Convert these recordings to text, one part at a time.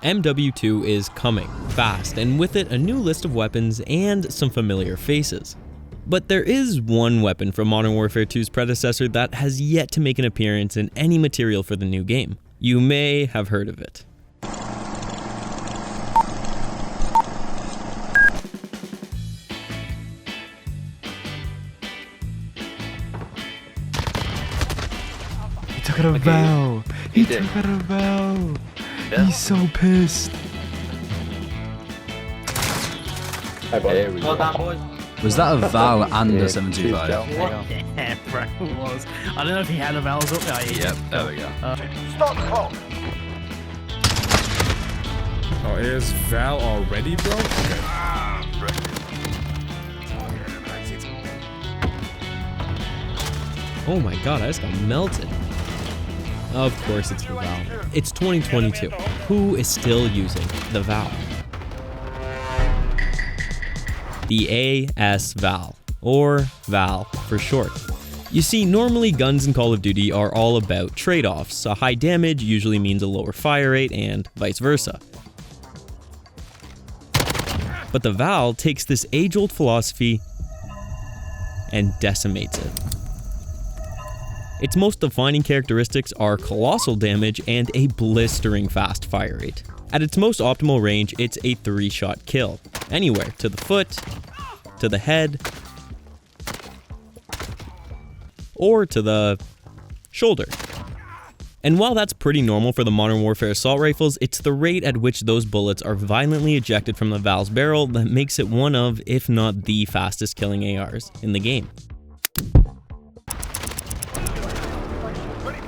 MW2 is coming, fast, and with it a new list of weapons and some familiar faces. But there is one weapon from Modern Warfare 2's predecessor that has yet to make an appearance in any material for the new game. You may have heard of it. He took out a VAL! He took out a VAL! Yeah. He's so pissed! Hi, buddy. Well done, boys. Was that a VAL and a 725? Yeah, bro, it was. I don't know if he had a VALs up there. Yep, there we go. Stop the clock! Oh, AS VAL already, bro? Okay. Oh my god, I just got melted. Of course it's the VAL. It's 2022. Who is still using the VAL? The AS VAL, or VAL for short. You see, normally guns in Call of Duty are all about trade-offs. A high damage usually means a lower fire rate and vice versa. But the VAL takes this age-old philosophy and decimates it. Its most defining characteristics are colossal damage and a blistering fast fire rate. At its most optimal range, it's a 3-shot kill. Anywhere, to the foot, to the head, or to the shoulder. And while that's pretty normal for the Modern Warfare assault rifles, it's the rate at which those bullets are violently ejected from the VAL's barrel that makes it one of, if not the fastest killing ARs in the game.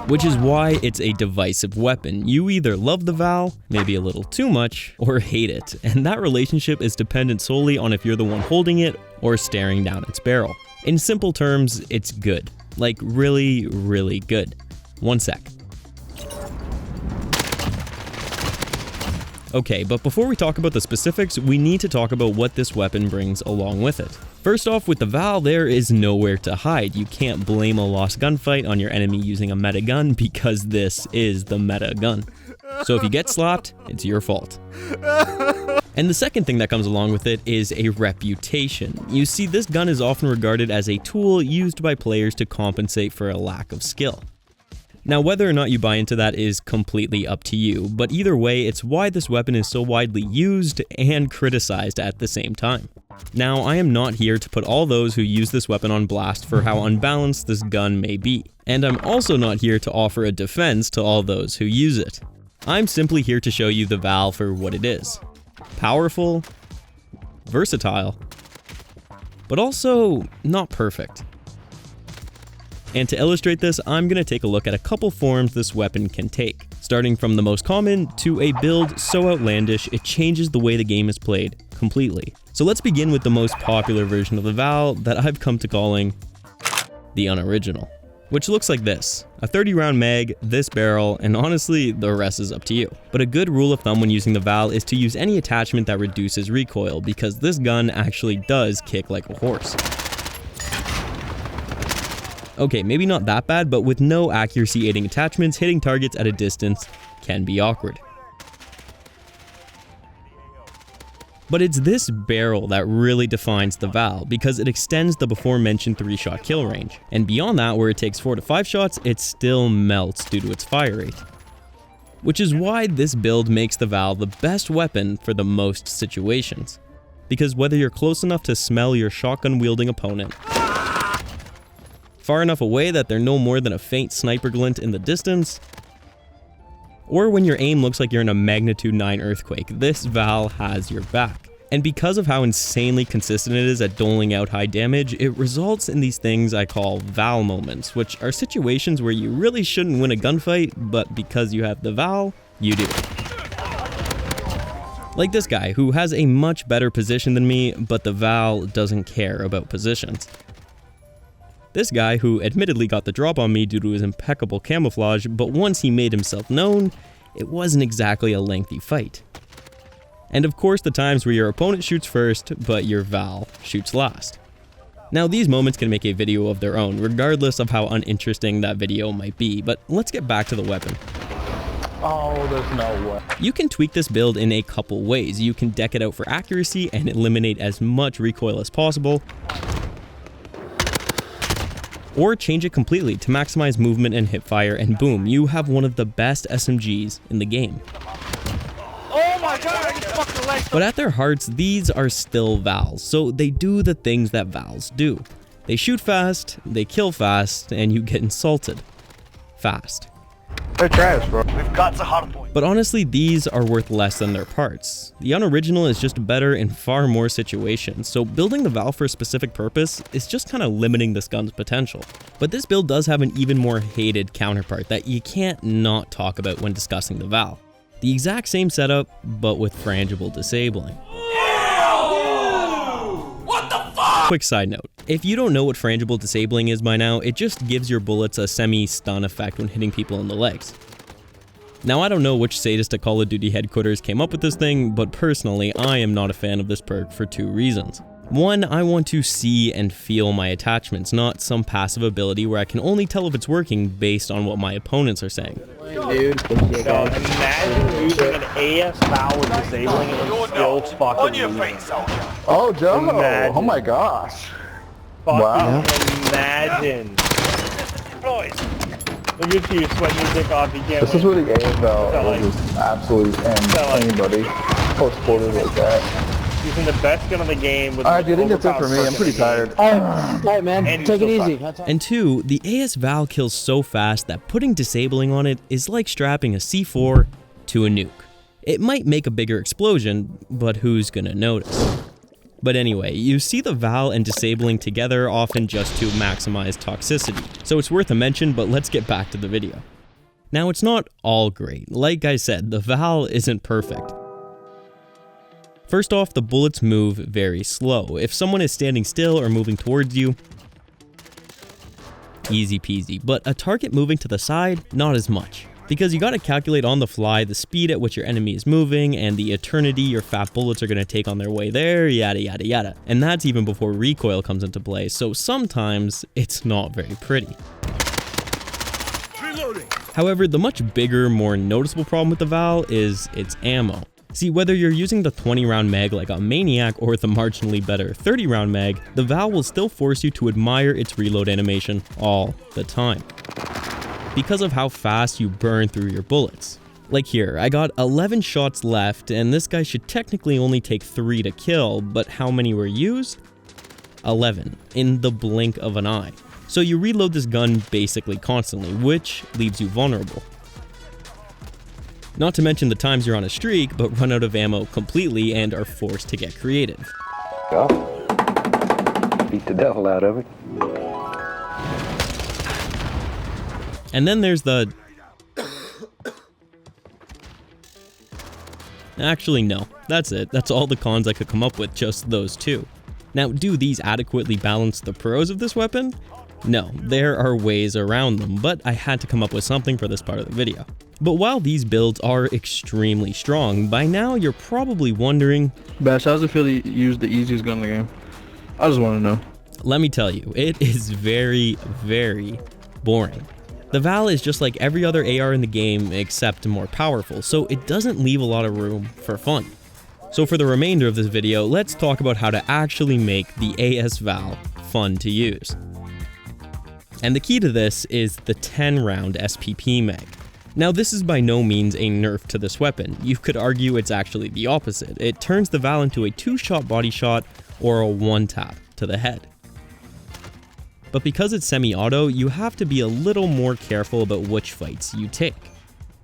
Which is why it's a divisive weapon. You either love the VAL, maybe a little too much, or hate it, and that relationship is dependent solely on if you're the one holding it or staring down its barrel. In simple terms, it's good. Like really, really good. One sec. Okay, but before we talk about the specifics, we need to talk about what this weapon brings along with it. First off, with the VAL, there is nowhere to hide. You can't blame a lost gunfight on your enemy using a meta gun because this is the meta gun. So if you get slapped, it's your fault. And the second thing that comes along with it is a reputation. You see, this gun is often regarded as a tool used by players to compensate for a lack of skill. Now, whether or not you buy into that is completely up to you, but either way, it's why this weapon is so widely used and criticized at the same time. Now, I am not here to put all those who use this weapon on blast for how unbalanced this gun may be, and I'm also not here to offer a defense to all those who use it. I'm simply here to show you the VAL for what it is. Powerful, versatile, but also not perfect. And to illustrate this, I'm going to take a look at a couple forms this weapon can take, starting from the most common to a build so outlandish it changes the way the game is played completely. So let's begin with the most popular version of the VAL that I've come to calling the Unoriginal, which looks like this: a 30-round mag, this barrel, and honestly, the rest is up to you. But a good rule of thumb when using the VAL is to use any attachment that reduces recoil, because this gun actually does kick like a horse. Okay, maybe not that bad, but with no accuracy aiding attachments, hitting targets at a distance can be awkward. But it's this barrel that really defines the VAL, because it extends the before mentioned 3-shot kill range. And beyond that, where it takes 4 to 5 shots, it still melts due to its fire rate. Which is why this build makes the VAL the best weapon for the most situations. Because whether you're close enough to smell your shotgun-wielding opponent, far enough away that they're no more than a faint sniper glint in the distance, or when your aim looks like you're in a magnitude 9 earthquake, this VAL has your back. And because of how insanely consistent it is at doling out high damage, it results in these things I call VAL moments, which are situations where you really shouldn't win a gunfight, but because you have the VAL, you do. Like this guy, who has a much better position than me, but the VAL doesn't care about positions. This guy, who admittedly got the drop on me due to his impeccable camouflage, but once he made himself known, it wasn't exactly a lengthy fight. And of course the times where your opponent shoots first, but your VAL shoots last. Now these moments can make a video of their own, regardless of how uninteresting that video might be, but let's get back to the weapon. Oh, there's no way. You can tweak this build in a couple ways. You can deck it out for accuracy and eliminate as much recoil as possible, or change it completely to maximize movement and hipfire, and boom, you have one of the best SMGs in the game. Oh my god, I just fucked the leg. But at their hearts, these are still VALs, so they do the things that VALs do. They shoot fast, they kill fast, and you get insulted fast. They're trash, bro. We've got the hard point. But honestly, these are worth less than their parts. The Unoriginal is just better in far more situations, so building the VAL for a specific purpose is just kind of limiting this gun's potential. But this build does have an even more hated counterpart that you can't not talk about when discussing the VAL. The exact same setup, but with frangible disabling. Quick side note, if you don't know what frangible disabling is by now, it just gives your bullets a semi-stun effect when hitting people in the legs. Now I don't know which sadist at Call of Duty headquarters came up with this thing, but personally I am not a fan of this perk for two reasons. One, I want to see and feel my attachments, not some passive ability where I can only tell if it's working based on what my opponents are saying. Dude, imagine using an AS VAL with disabling it and still fucking losing. Oh, Joe! Imagine. Oh my gosh! Fucking Wow. imagine. Look at you sweating your dick off. You can't This is win. where the AS VAL will just absolutely end anybody post quarters like that. Using the best gun in the game with Alright, dude, I think that's it for me. I'm pretty tired. Alright, man. And Take it you're easy. still And two, the AS VAL kills so fast that putting disabling on it is like strapping a C4 to a nuke. It might make a bigger explosion, but who's gonna notice? But anyway, you see the VAL and disabling together often just to maximize toxicity, so it's worth a mention, but let's get back to the video. Now it's not all great. Like I said, the VAL isn't perfect. First off, the bullets move very slow. If someone is standing still or moving towards you, easy peasy, but a target moving to the side, not as much. Because you gotta calculate on the fly the speed at which your enemy is moving and the eternity your fat bullets are gonna take on their way there, yada yada yada. And that's even before recoil comes into play, so sometimes it's not very pretty. Reloading. However, the much bigger, more noticeable problem with the VAL is its ammo. See, whether you're using the 20-round mag like a maniac or the marginally better 30-round mag, the VAL will still force you to admire its reload animation all the time, because of how fast you burn through your bullets. Like here, I got 11 shots left, and this guy should technically only take 3 to kill, but how many were used? 11, in the blink of an eye. So you reload this gun basically constantly, which leaves you vulnerable. Not to mention the times you're on a streak, but run out of ammo completely and are forced to get creative. Beat the devil out of it. And then there's the... Actually, no. That's it. That's all the cons I could come up with, just those two. Now, do these adequately balance the pros of this weapon? No, there are ways around them, but I had to come up with something for this part of the video. But while these builds are extremely strong, by now you're probably wondering... Bash, how does it feel to use the easiest gun in the game? I just want to know. Let me tell you, it is very, very boring. The VAL is just like every other AR in the game except more powerful, so it doesn't leave a lot of room for fun. So for the remainder of this video, let's talk about how to actually make the AS VAL fun to use. And the key to this is the 10-round SPP mag. Now this is by no means a nerf to this weapon. You could argue it's actually the opposite. It turns the VAL into a 2-shot body shot or a 1-tap to the head. But because it's semi-auto, you have to be a little more careful about which fights you take.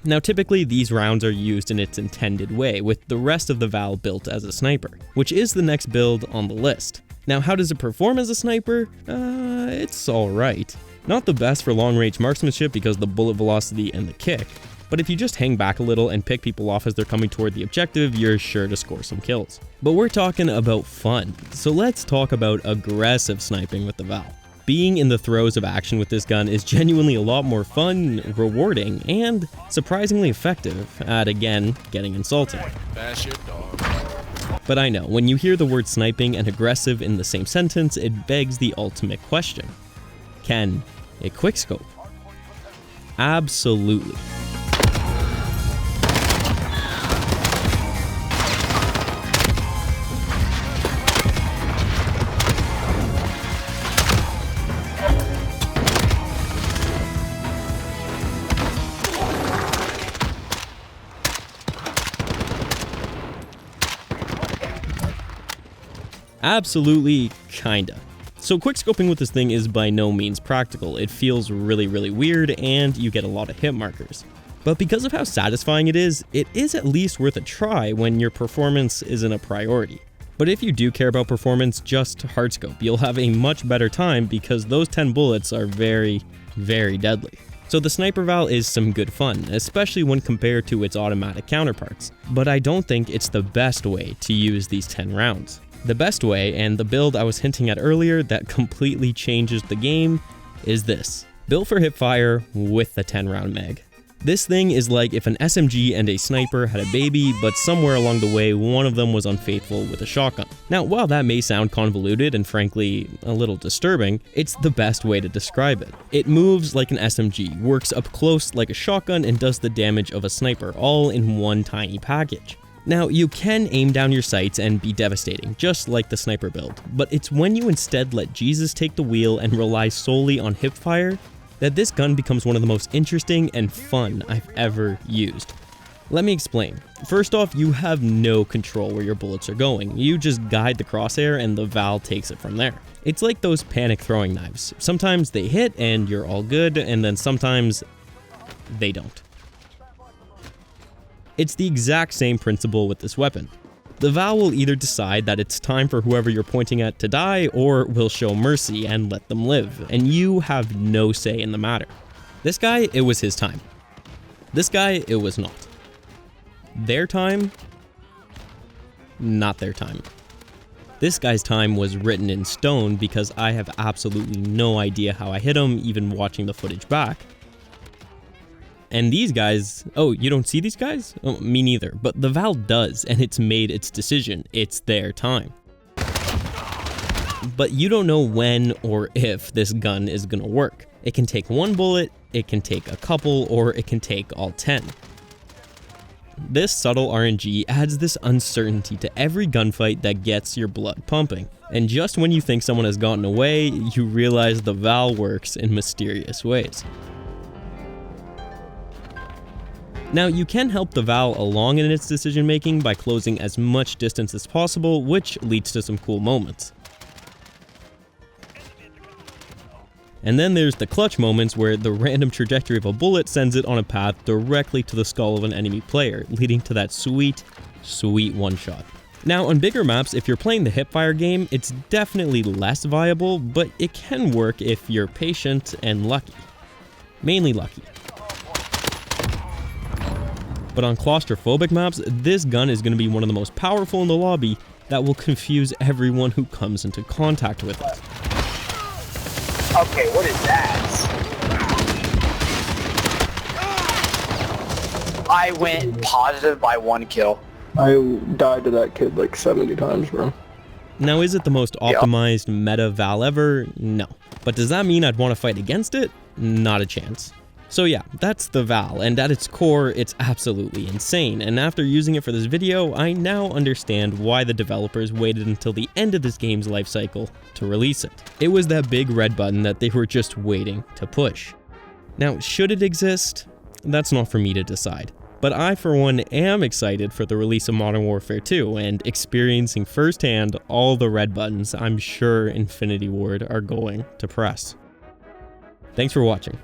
Now typically these rounds are used in its intended way, with the rest of the VAL built as a sniper, which is the next build on the list. Now how does it perform as a sniper? It's alright. Not the best for long-range marksmanship because of the bullet velocity and the kick, but if you just hang back a little and pick people off as they're coming toward the objective, you're sure to score some kills. But we're talking about fun, so let's talk about aggressive sniping with the VAL. Being in the throes of action with this gun is genuinely a lot more fun, rewarding, and surprisingly effective at, again, getting insulted. Bash it, dog. But I know, when you hear the word sniping and aggressive in the same sentence, it begs the ultimate question. Can it quickscope? Absolutely. Absolutely, kinda. So quickscoping with this thing is by no means practical. It feels really weird and you get a lot of hit markers. But because of how satisfying it is at least worth a try when your performance isn't a priority. But if you do care about performance, just hardscope. You'll have a much better time because those 10 bullets are very deadly. So the sniper val is some good fun, especially when compared to its automatic counterparts. But I don't think it's the best way to use these 10 rounds. The best way, and the build I was hinting at earlier that completely changes the game, is this. Built for hipfire with the 10 round mag. This thing is like if an SMG and a sniper had a baby, but somewhere along the way one of them was unfaithful with a shotgun. Now, while that may sound convoluted and frankly a little disturbing, it's the best way to describe it. It moves like an SMG, works up close like a shotgun, and does the damage of a sniper, all in one tiny package. Now, you can aim down your sights and be devastating, just like the sniper build, but it's when you instead let Jesus take the wheel and rely solely on hipfire that this gun becomes one of the most interesting and fun I've ever used. Let me explain. First off, you have no control where your bullets are going. You just guide the crosshair and the val takes it from there. It's like those panic throwing knives. Sometimes they hit and you're all good, and then sometimes they don't. It's the exact same principle with this weapon. The val will either decide that it's time for whoever you're pointing at to die, or will show mercy and let them live, and you have no say in the matter. This guy, it was his time. This guy, it was not. Their time? Not their time. This guy's time was written in stone because I have absolutely no idea how I hit him, even watching the footage back. And these guys, oh, you don't see these guys? Oh, me neither, but the val does, and it's made its decision. It's their time. But you don't know when or if this gun is gonna work. It can take one bullet, it can take a couple, or it can take all 10. This subtle RNG adds this uncertainty to every gunfight that gets your blood pumping. And just when you think someone has gotten away, you realize the val works in mysterious ways. Now, you can help the val along in its decision making by closing as much distance as possible, which leads to some cool moments. And then there's the clutch moments where the random trajectory of a bullet sends it on a path directly to the skull of an enemy player, leading to that sweet one shot. Now, on bigger maps, if you're playing the hipfire game, it's definitely less viable, but it can work if you're patient and lucky. Mainly lucky. But on claustrophobic maps, this gun is going to be one of the most powerful in the lobby that will confuse everyone who comes into contact with it. Okay, what is that? I went positive by 1 kill. I died to that kid like 70 times, bro. Now, is it the most optimized meta val ever? No. But does that mean I'd want to fight against it? Not a chance. So yeah, that's the val, and at its core, it's absolutely insane, and after using it for this video, I now understand why the developers waited until the end of this game's life cycle to release it. It was that big red button that they were just waiting to push. Now, should it exist? That's not for me to decide. But I, for one, am excited for the release of Modern Warfare 2 and experiencing firsthand all the red buttons I'm sure Infinity Ward are going to press. Thanks for watching.